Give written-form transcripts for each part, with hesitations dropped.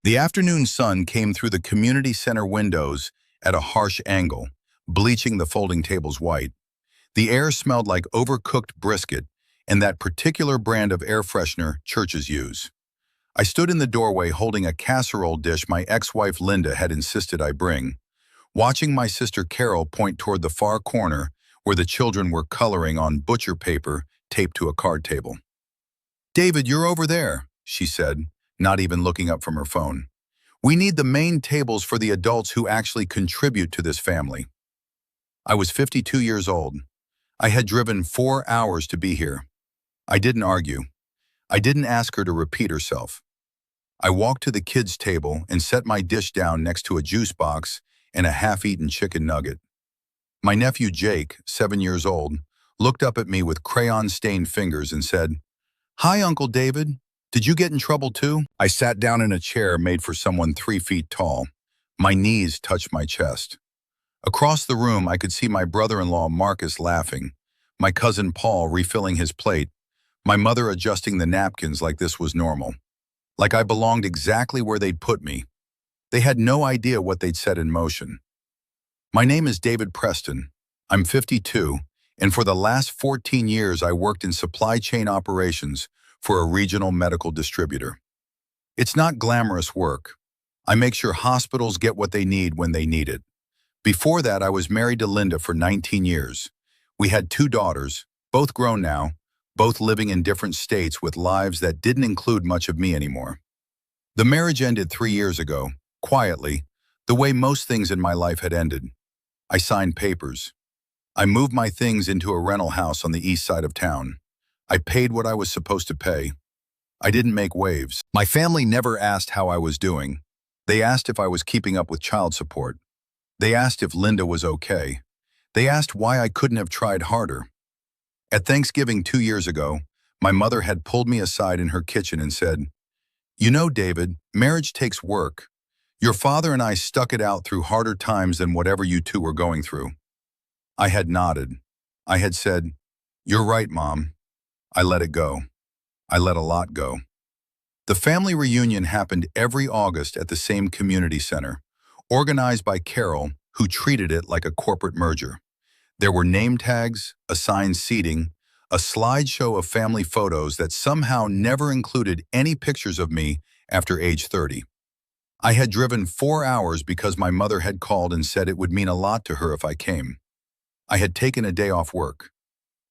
The afternoon sun came through the community center windows at a harsh angle, bleaching the folding tables white. The air smelled like overcooked brisket and that particular brand of air freshener churches use. I stood in the doorway holding a casserole dish my ex-wife Linda had insisted I bring, watching my sister Carol point toward the far corner where the children were coloring on butcher paper taped to a card table. "David, you're over there," she said, not even looking up from her phone. "We need the main tables for the adults who actually contribute to this family." I was 52 years old. I had driven 4 hours to be here. I didn't argue. I didn't ask her to repeat herself. I walked to the kids' table and set my dish down next to a juice box and a half-eaten chicken nugget. My nephew Jake, 7 years old, looked up at me with crayon-stained fingers and said, "Hi, Uncle David. Did you get in trouble too?" I sat down in a chair made for someone 3 feet tall. My knees touched my chest. Across the room, I could see my brother-in-law Marcus laughing, my cousin Paul refilling his plate, my mother adjusting the napkins like this was normal. Like I belonged exactly where they'd put me. They had no idea what they'd set in motion. My name is David Preston. I'm 52, and for the last 14 years I worked in supply chain operations for a regional medical distributor. It's not glamorous work. I make sure hospitals get what they need when they need it. Before that, I was married to Linda for 19 years. We had 2 daughters, both grown now, both living in different states with lives that didn't include much of me anymore. The marriage ended 3 years ago, quietly, the way most things in my life had ended. I signed papers. I moved my things into a rental house on the east side of town. I paid what I was supposed to pay. I didn't make waves. My family never asked how I was doing. They asked if I was keeping up with child support. They asked if Linda was okay. They asked why I couldn't have tried harder. At Thanksgiving 2 years ago, my mother had pulled me aside in her kitchen and said, "You know, David, marriage takes work. Your father and I stuck it out through harder times than whatever you two were going through." I had nodded. I had said, "You're right, Mom." I let it go. I let a lot go. The family reunion happened every August at the same community center, organized by Carol, who treated it like a corporate merger. There were name tags, assigned seating, a slideshow of family photos that somehow never included any pictures of me after age 30. I had driven 4 hours because my mother had called and said it would mean a lot to her if I came. I had taken a day off work.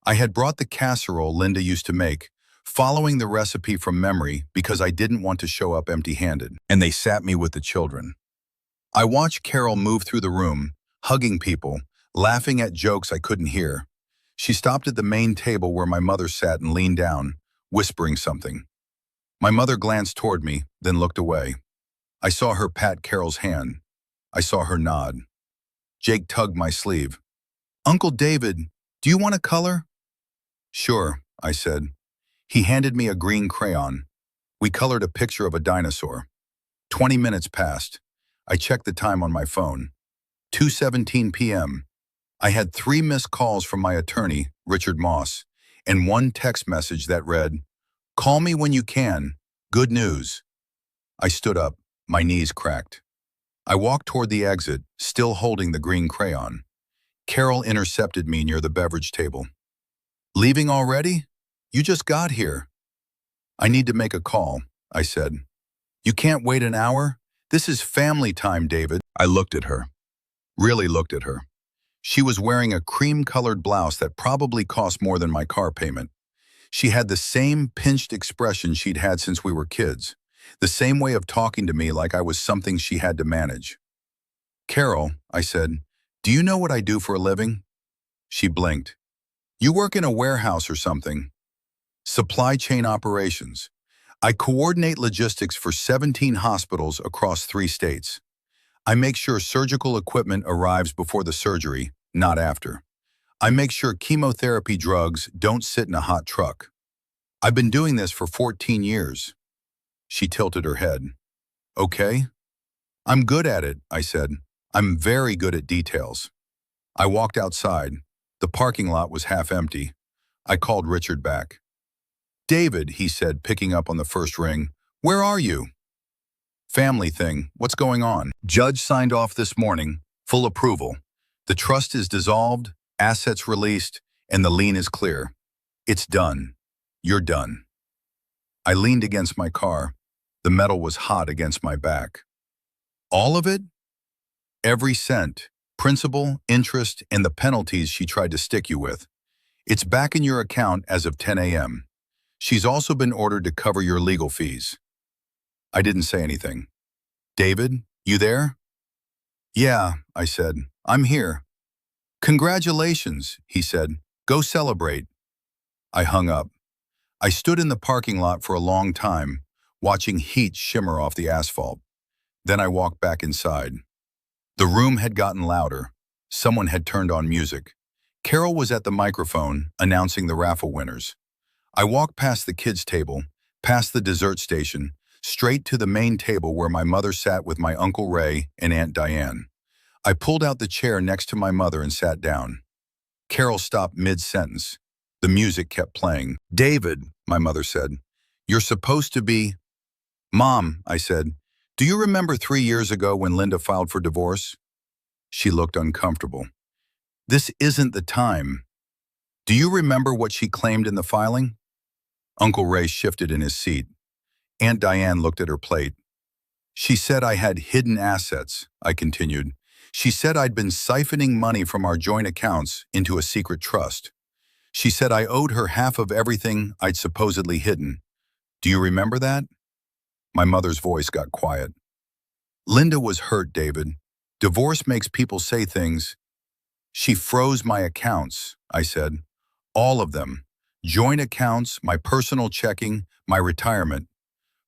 I had brought the casserole Linda used to make, following the recipe from memory because I didn't want to show up empty-handed, and they sat me with the children. I watched Carol move through the room, hugging people, laughing at jokes I couldn't hear. She stopped at the main table where my mother sat and leaned down, whispering something. My mother glanced toward me, then looked away. I saw her pat Carol's hand. I saw her nod. Jake tugged my sleeve. "Uncle David, do you want to color?" "Sure," I said. He handed me a green crayon. We colored a picture of a dinosaur. 20 minutes passed. I checked the time on my phone. 2:17 p.m. I had 3 missed calls from my attorney, Richard Moss, and 1 text message that read, "Call me when you can. Good news." I stood up, my knees cracked. I walked toward the exit, still holding the green crayon. Carol intercepted me near the beverage table. "Leaving already? You just got here." "I need to make a call," I said. "You can't wait an hour? This is family time, David." I looked at her. Really looked at her. She was wearing a cream-colored blouse that probably cost more than my car payment. She had the same pinched expression she'd had since we were kids, the same way of talking to me like I was something she had to manage. "Carol," I said, "do you know what I do for a living?" She blinked. "You work in a warehouse or something." "Supply chain operations. I coordinate logistics for 17 hospitals across 3 states. I make sure surgical equipment arrives before the surgery, not after. I make sure chemotherapy drugs don't sit in a hot truck. I've been doing this for 14 years. She tilted her head. "Okay." "I'm good at it," I said. "I'm very good at details." I walked outside. The parking lot was half empty. I called Richard back. "David," he said, picking up on the first ring, "where are you?" Family thing, what's going on? Judge signed off this morning, full approval. The trust is dissolved, assets released, and the lien is clear. It's done. You're done. I leaned against my car. The metal was hot against my back. All of it? Every cent, principal, interest, and the penalties she tried to stick you with. It's back in your account as of 10 a.m. She's also been ordered to cover your legal fees. I didn't say anything. David, you there? Yeah, I said. I'm here. Congratulations, he said. Go celebrate. I hung up. I stood in the parking lot for a long time, watching heat shimmer off the asphalt. Then I walked back inside. The room had gotten louder. Someone had turned on music. Carol was at the microphone, announcing the raffle winners. I walked past the kids' table, past the dessert station, straight to the main table where my mother sat with my Uncle Ray and Aunt Diane. I pulled out the chair next to my mother and sat down. Carol stopped mid-sentence. The music kept playing. David, my mother said, you're supposed to be... Mom, I said, do you remember 3 years ago when Linda filed for divorce? She looked uncomfortable. This isn't the time. Do you remember what she claimed in the filing? Uncle Ray shifted in his seat. Aunt Diane looked at her plate. She said I had hidden assets, I continued. She said I'd been siphoning money from our joint accounts into a secret trust. She said I owed her half of everything I'd supposedly hidden. Do you remember that? My mother's voice got quiet. Linda was hurt, David. Divorce makes people say things. She froze my accounts, I said. All of them. Joint accounts, my personal checking, my retirement.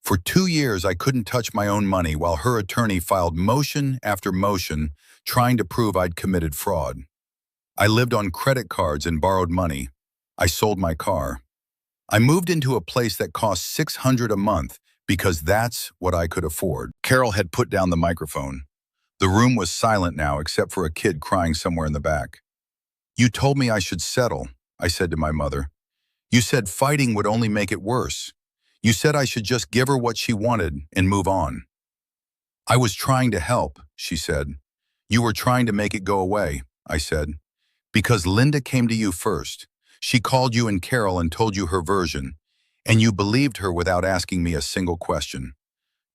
For 2 years, I couldn't touch my own money while her attorney filed motion after motion trying to prove I'd committed fraud. I lived on credit cards and borrowed money. I sold my car. I moved into a place that cost $600 a month because that's what I could afford. Carol had put down the microphone. The room was silent now except for a kid crying somewhere in the back. You told me I should settle, I said to my mother. You said fighting would only make it worse. You said I should just give her what she wanted and move on. I was trying to help, she said. You were trying to make it go away, I said. Because Linda came to you first. She called you and Carol and told you her version, and you believed her without asking me a single question.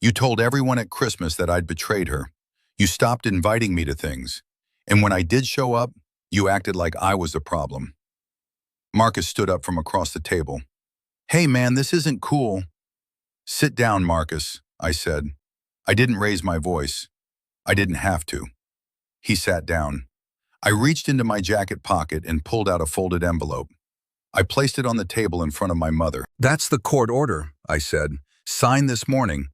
You told everyone at Christmas that I'd betrayed her. You stopped inviting me to things, and when I did show up, you acted like I was the problem. Marcus stood up from across the table. Hey man, this isn't cool. Sit down, Marcus, I said. I didn't raise my voice. I didn't have to. He sat down. I reached into my jacket pocket and pulled out a folded envelope. I placed it on the table in front of my mother. That's the court order, I said. Signed this morning.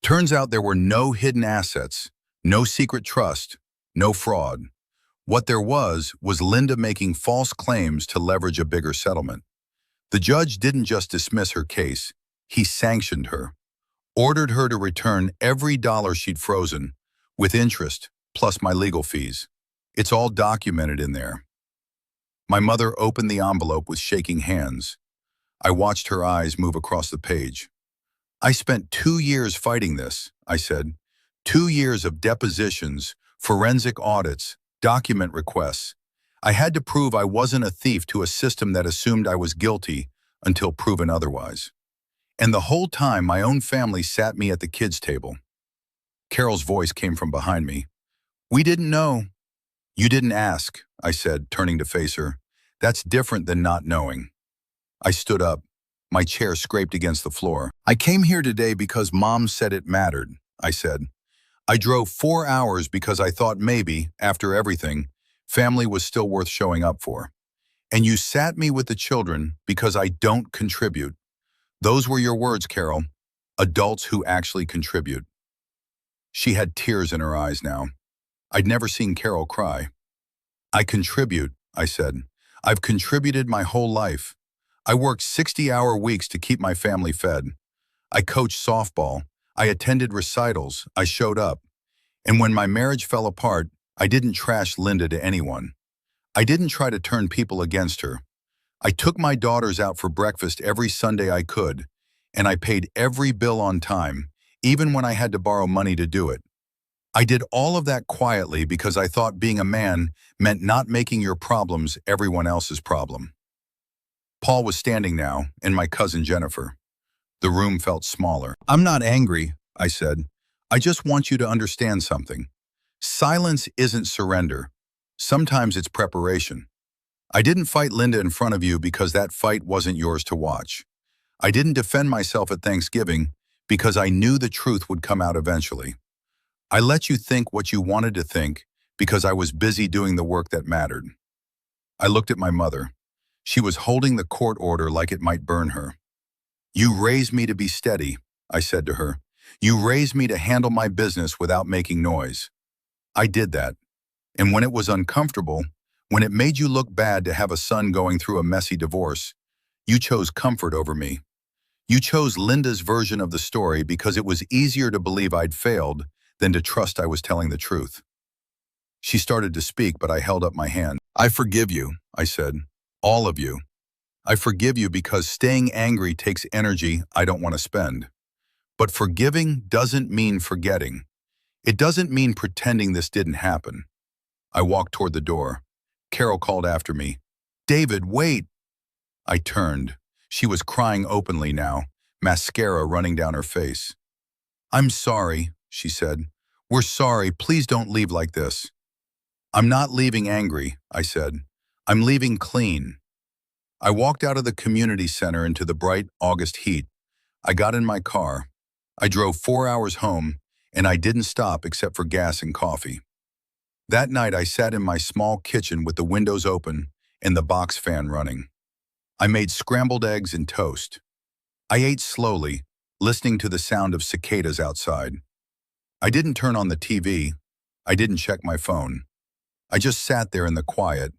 Turns out there were no hidden assets, no secret trust, no fraud. What there was Linda making false claims to leverage a bigger settlement. The judge didn't just dismiss her case, he sanctioned her, ordered her to return every dollar she'd frozen, with interest, plus my legal fees. It's all documented in there. My mother opened the envelope with shaking hands. I watched her eyes move across the page. I spent 2 years fighting this, I said. 2 years of depositions, forensic audits, document requests. I had to prove I wasn't a thief to a system that assumed I was guilty until proven otherwise. And the whole time my own family sat me at the kids' table. Carol's voice came from behind me. We didn't know. You didn't ask, I said, turning to face her. That's different than not knowing. I stood up. My chair scraped against the floor. I came here today because Mom said it mattered, I said. I drove 4 hours because I thought maybe, after everything, family was still worth showing up for. And you sat me with the children because I don't contribute. Those were your words, Carol. Adults who actually contribute. She had tears in her eyes now. I'd never seen Carol cry. I contribute, I said. I've contributed my whole life. I worked 60-hour weeks to keep my family fed. I coached softball. I attended recitals. I showed up. And when my marriage fell apart, I didn't trash Linda to anyone. I didn't try to turn people against her. I took my daughters out for breakfast every Sunday I could, and I paid every bill on time, even when I had to borrow money to do it. I did all of that quietly because I thought being a man meant not making your problems everyone else's problem. Paul was standing now, and my cousin Jennifer. The room felt smaller. "I'm not angry," I said. "I just want you to understand something. Silence isn't surrender. Sometimes it's preparation. I didn't fight Linda in front of you because that fight wasn't yours to watch. I didn't defend myself at Thanksgiving because I knew the truth would come out eventually. I let you think what you wanted to think because I was busy doing the work that mattered." I looked at my mother. She was holding the court order like it might burn her. "You raised me to be steady," I said to her. "You raised me to handle my business without making noise." I did that. And when it was uncomfortable, when it made you look bad to have a son going through a messy divorce, you chose comfort over me. You chose Linda's version of the story because it was easier to believe I'd failed than to trust I was telling the truth. She started to speak, but I held up my hand. "I forgive you," I said. "All of you. I forgive you because staying angry takes energy I don't want to spend. But forgiving doesn't mean forgetting. It doesn't mean pretending this didn't happen." I walked toward the door. Carol called after me. "David, wait!" I turned. She was crying openly now, mascara running down her face. "I'm sorry," she said. "We're sorry. Please don't leave like this." "I'm not leaving angry," I said. "I'm leaving clean." I walked out of the community center into the bright August heat. I got in my car. I drove 4 hours home, and I didn't stop except for gas and coffee. That night I sat in my small kitchen with the windows open and the box fan running. I made scrambled eggs and toast. I ate slowly, listening to the sound of cicadas outside. I didn't turn on the TV. I didn't check my phone. I just sat there in the quiet,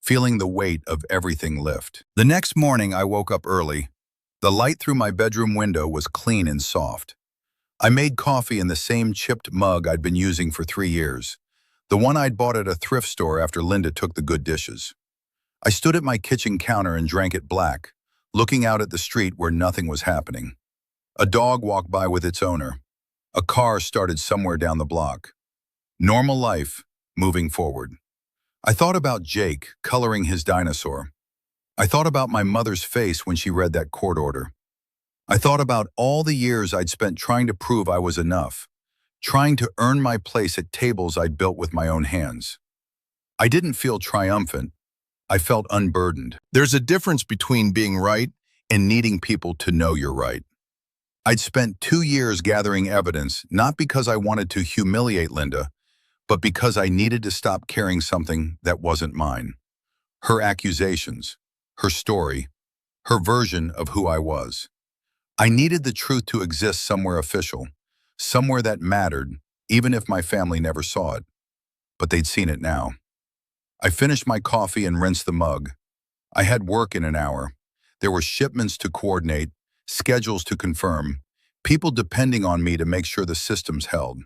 feeling the weight of everything lift. The next morning I woke up early. The light through my bedroom window was clean and soft. I made coffee in the same chipped mug I'd been using for 3 years, the one I'd bought at a thrift store after Linda took the good dishes. I stood at my kitchen counter and drank it black, looking out at the street where nothing was happening. A dog walked by with its owner. A car started somewhere down the block. Normal life, moving forward. I thought about Jake coloring his dinosaur. I thought about my mother's face when she read that court order. I thought about all the years I'd spent trying to prove I was enough, trying to earn my place at tables I'd built with my own hands. I didn't feel triumphant. I felt unburdened. There's a difference between being right and needing people to know you're right. I'd spent 2 years gathering evidence, not because I wanted to humiliate Linda, but because I needed to stop carrying something that wasn't mine. Her accusations, her story, her version of who I was. I needed the truth to exist somewhere official, somewhere that mattered, even if my family never saw it. But they'd seen it now. I finished my coffee and rinsed the mug. I had work in an hour. There were shipments to coordinate, schedules to confirm, people depending on me to make sure the systems held.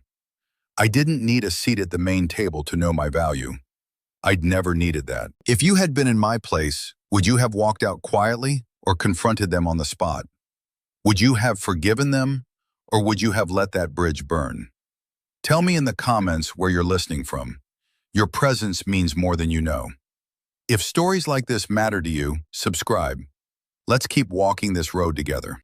I didn't need a seat at the main table to know my value. I'd never needed that. If you had been in my place, would you have walked out quietly or confronted them on the spot? Would you have forgiven them, or would you have let that bridge burn? Tell me in the comments where you're listening from. Your presence means more than you know. If stories like this matter to you, subscribe. Let's keep walking this road together.